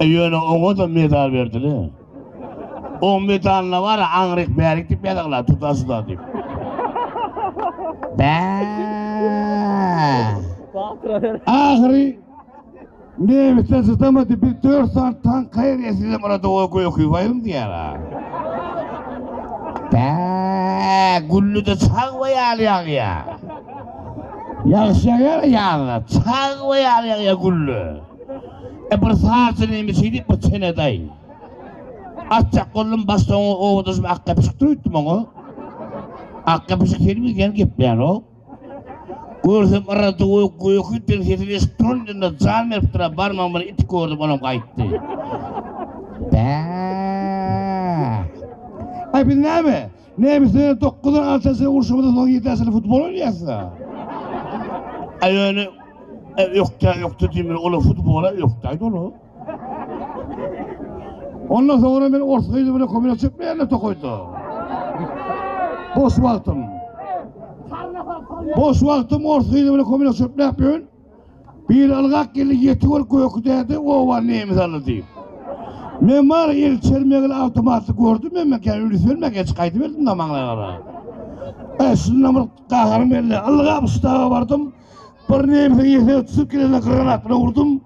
Yöne ona da medal verdiler. O medalına var ya anrik berik deyip yadaklar tutası da deyip. Ahiri Nemit'ten sıtamadı bir 4 saat tank kayriyesiyle orada okuyayım diyara. Gülü de çağ ve yağlayan ya. Yaşayan yağla, çağ ve yağlayan ya gülü. Bir saatini emisiydi bu çeneday. Açacak kolum bastığını oğuduzum akka pişik duruyordum onu. Akka pişik kelime gel gepleyen o. Gördüm arada uyukuyken setini strolünde can verip tura barmağım bana iti gördüm onun kayıttı. Ay bir ne mi? Ne mi senin 9'un alçasını uğraşamadan son 7'sini futbol oynayasın. Ay öyle yoktu diyeyim onu futbola yoktaydı onu. Ondan sonra ben ortaydı böyle komüne çıkmayanla tokoydu. Boş vaktim. Boş vaktim ortaydı böyle komüne çıkıp ne yapıyorsun? Bir algak geldi yetiyor koyuk dedi o var neyimiz anlatayım. Ben var el çermeğiyle avtomatı gördüm ben kendi ülüsörmek geç kaydı verdim de manlara. Şundan kahırım elle algak ustağa vardım. Bir neyimize yetine tutup gelene granatına vurdum.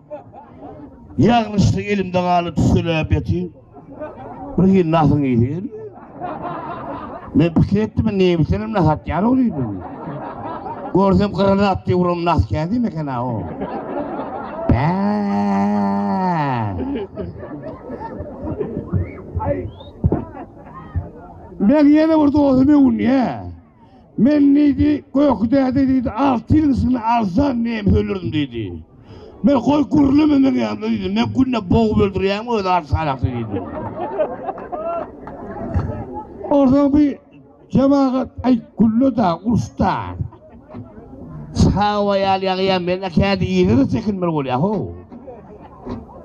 Yanlışlıkla elimden alıp tüsüle betiyim. Bir gün nasıl giydi? Ben fikir ettim ben neymişlerim nasıl atıyar oluydum. Gördüm granat diye vurum nasıl geldi mekana o. Ben yine burada oğlumu unye. Ben neydi koyuk dedi 6 yılısını alsan neyim ölürdüm dedi. Ben koy kurulum hemen yanımda dedim. Ben günle boğup öldüreyim o da arsalakta dedim. Oradan bir cemaat ay kullu da usta. Sağ ve yağlayan ben kendi iyileri de çekinme oluyor ho.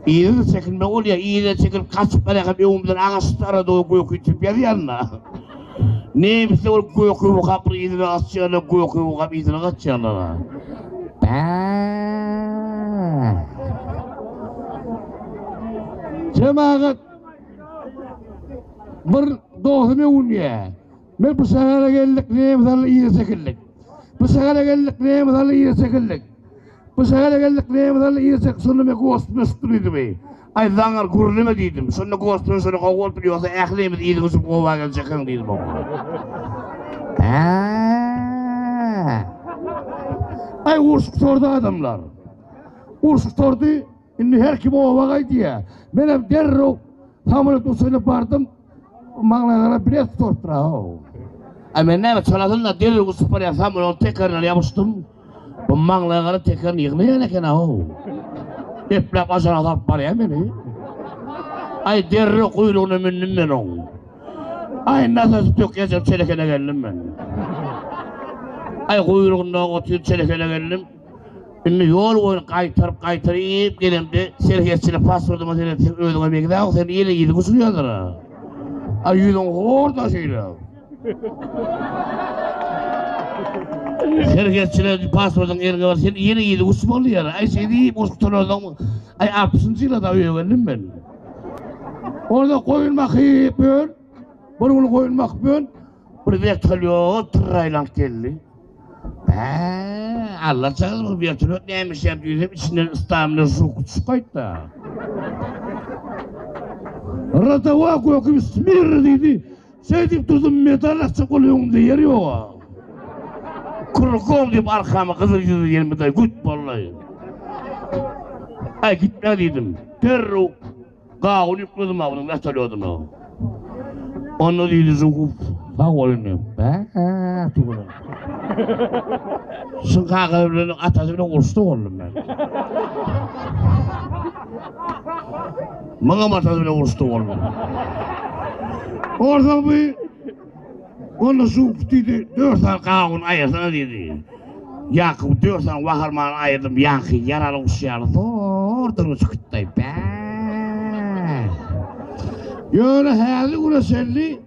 İyileri de çekinme oluyor. İyileri çekin kaçıp bana evimden ağaçlara doğru koyuk itip yer yanına. Neymişse o koyuk kapı iyileri açacağına koyuk kapı iyileri açacağına. Cemaat bir doğrumu unye. Ben bu sehere geldik neyimizlerle iyileri çekildik. Bu sehere geldik neyimizlerle iyileri çekildik. Bu sehere geldik neyimizlerle iyileri çekildik. Sonra ben koğustunu üstünüydü bey. Ay zangar gurulama dedim. Sonra koğustunu sonra koğul biliyorsa ehliyimiz iyilik usup kovağa çekin dedim. Ay uğursuk sordu adamlar. Uğursuk sordu. Şimdi her kim ovağaydı ya. Ben hep derro hamurut usulü bardım. Mağlalara bilet tortura o. Ama ne çaladığında derro usup var ya hamurut tekrarına yapıştım. Bu mağlalara tekrarına yıkmaya ne kena o. Eplak aşağı atıp var ya beni. Ay derro kuyruğunu minnim ben o. Ay nasıl tök yazıp çelekene geldim ben. Ay kuyruğunda oturup çelekele geldim. Şimdi yol boyunu kaytarıp gelimde serkesçine pasportuma seni ödüğüme bekle. Sen yine yedi kusuruyordur ha. Ay yüzün orada şeyle. Serkesçine pasportun yerine var. Sen yine yedi kusum oldu ya. Ay şey deyip kuskutan oldum mu? Ay 60'ncıyla da öyle geldim ben. Orada koyulmak iyi ben. Bunu koyulmak ben. Bir vektörlüğü tırrayla geldi. Allah çağırır bir vektörlüğü neymiş yaptıydım. İçinden ıstamına su koydu da. Ratava koyup smir dedi. Şey deyip durdum metal açık oluyorum diye yer yok. Kurukum deyip arkama kızıl yüzü yerime de güt vallahi. Ay gitme dedim. Terru. Kağını yıkladım avını vektörlüğüdüm o. Onu dedi zukup. Bak oyunu. Tuğla. Sınkak evlerinin atasıyla uçtu oldum ben. Bana atasıyla uçtu oldum. Oradan bir onu zukup dedi. 4 tane kağını ayırsana dedi. Yakıp 4 tane vakarmanı ayırdım. Yankı yaralı uçuyordu. Oradan çıkıttay be. Yöne hali uğraşelli.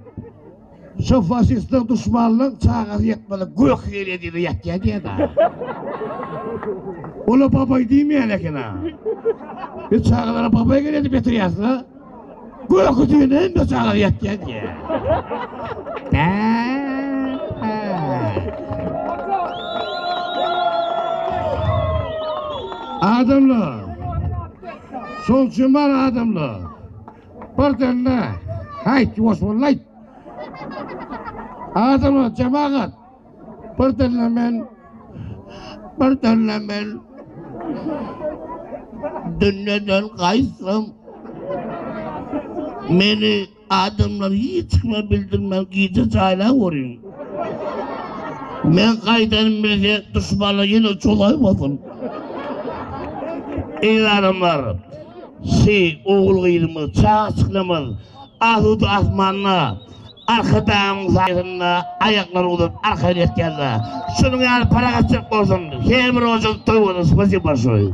Şu faşistin düşmanlık çağız yetmedi. Gök yeri dedi yat diye da. Ola babay değil mi yani ha? Bir çağlara babay geledi betiriyorsun ha? Gök diye ne de çağız yat diye. Adamlar. Son çımar adamlar. Pardonla. Hayt Osmanlı. Adamlar cemaat. Pardonla ben. Dünyadan kaysam. Beni adamlar hiç kime bildirmem. Giyce çayla vurayım. Ben kaydanım bize düşmanla yine çolaymadım. Ey adamlar. Oğul ilmi, çağ çıklamaz, ahudu asmanla, arkadan sayısında ayakları olup arkaya geldi. Şunun yani para kaçacak olsun, hemir olacak toyunu, spasiba большое.